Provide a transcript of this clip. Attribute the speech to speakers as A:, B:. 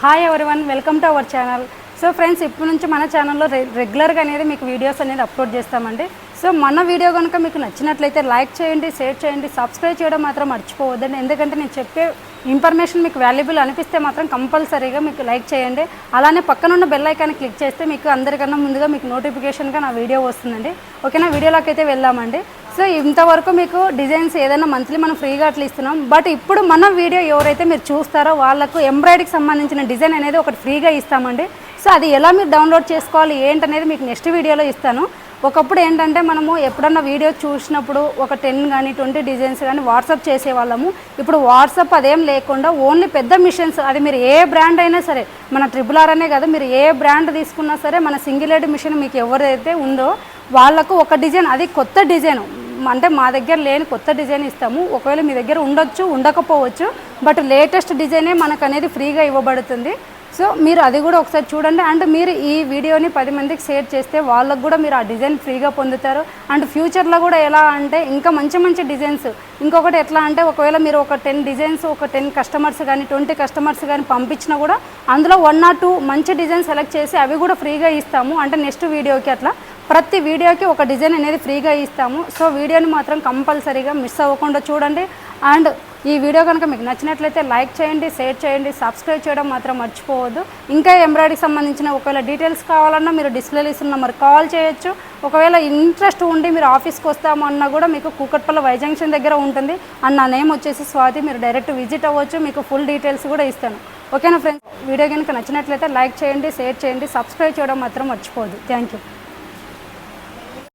A: Hi everyone, welcome to our channel. So friends, ఇప్పటి నుంచి మన ఛానల్లో రెగ్యులర్గా అనేది మీకు వీడియోస్ అనేది అప్లోడ్ చేస్తామండి. సో మన వీడియో కనుక మీకు నచ్చినట్లయితే లైక్ చేయండి, షేర్ చేయండి, సబ్స్క్రైబ్ చేయడం మాత్రం మర్చిపోవద్దండి. ఎందుకంటే నేను చెప్పే ఇన్ఫర్మేషన్ మీకు వాల్యుబుల్ అనిపిస్తే మాత్రం కంపల్సరీగా మీకు లైక్ చేయండి. అలానే పక్కనున్న బెల్ ఐకాన్ క్లిక్ చేస్తే మీకు అందరికన్నా ముందుగా మీకు నోటిఫికేషన్గా నా వీడియో వస్తుందండి. ఓకేనా, వీడియోలోకి అయితే వెళ్దామండి. సో ఇంతవరకు మీకు డిజైన్స్ ఏదైనా మంత్లీ మనం ఫ్రీగా అట్లా ఇస్తున్నాం. బట్ ఇప్పుడు మన వీడియో ఎవరైతే మీరు చూస్తారో వాళ్ళకు ఎంబ్రాయిడరీకి సంబంధించిన డిజైన్ అనేది ఒకటి ఫ్రీగా ఇస్తామండి. సో అది ఎలా మీరు డౌన్లోడ్ చేసుకోవాలి ఏంటనేది మీకు నెక్స్ట్ వీడియోలో ఇస్తాను. ఒకప్పుడు ఏంటంటే మనము ఎప్పుడన్నా వీడియో చూసినప్పుడు ఒక 10 కానీ 20 డిజైన్స్ కానీ వాట్సాప్ చేసేవాళ్ళము. ఇప్పుడు వాట్సాప్ అదేం లేకుండా ఓన్లీ పెద్ద మిషన్స్, అది మీరు ఏ బ్రాండ్ అయినా సరే, మన RRR అనే కాదు, మీరు ఏ బ్రాండ్ తీసుకున్నా సరే మన సింగిల్ హెడ్ మిషన్ మీకు ఎవరైతే ఉందో వాళ్ళకు ఒక డిజైన్, అది కొత్త డిజైన్ అంటే మా దగ్గర లేని కొత్త డిజైన్ ఇస్తాము. ఒకవేళ మీ దగ్గర ఉండొచ్చు, ఉండకపోవచ్చు, బట్ లేటెస్ట్ డిజైనే మనకు అనేది ఫ్రీగా ఇవ్వబడుతుంది. సో మీరు అది కూడా ఒకసారి చూడండి. అండ్ మీరు ఈ వీడియోని 10 మందికి షేర్ చేస్తే వాళ్ళకు కూడా మీరు ఆ డిజైన్ ఫ్రీగా పొందుతారు. అండ్ ఫ్యూచర్లో కూడా ఎలా అంటే ఇంకా మంచి మంచి డిజైన్స్, ఇంకొకటి ఎట్లా అంటే ఒకవేళ మీరు ఒక 10 డిజైన్స్ ఒక 10 కస్టమర్స్ కానీ 20 కస్టమర్స్ కానీ పంపించినా కూడా అందులో 1 or 2 మంచి డిజైన్ సెలెక్ట్ చేసి అవి కూడా ఫ్రీగా ఇస్తాము. అంటే నెక్స్ట్ వీడియోకి అట్లా ప్రతి వీడియోకి ఒక డిజైన్ అనేది ఫ్రీగా ఇస్తాము. సో వీడియోని మాత్రం కంపల్సరీగా మిస్ అవ్వకుండా చూడండి. అండ్ ఈ వీడియో కనుక మీకు నచ్చినట్లయితే లైక్ చేయండి, షేర్ చేయండి, సబ్స్క్రైబ్ చేయడం మాత్రం మర్చిపోవద్దు. ఇంకా ఎంబ్రాయిడరీకి సంబంధించిన ఒకవేళ డీటెయిల్స్ కావాలన్నా మీరు డిస్ప్లేలో ఇస్తున్న నెంబర్ కాల్ చేయొచ్చు. ఒకవేళ ఇంట్రెస్ట్ ఉండి మీరు ఆఫీస్కి వస్తామన్నా కూడా మీకు కూకట్పల్లి వై జంక్షన్ దగ్గర ఉంటుంది. అండ్ నా నేమ్ వచ్చేసి స్వాతి. మీరు డైరెక్ట్ విజిట్ అవ్వచ్చు, మీకు ఫుల్ డీటెయిల్స్ కూడా ఇస్తాను. ఓకేనా ఫ్రెండ్స్, వీడియో కనుక నచ్చినట్లయితే లైక్ చేయండి, షేర్ చేయండి, సబ్స్క్రైబ్ చేయడం మాత్రం మర్చిపోవద్దు. Thank you.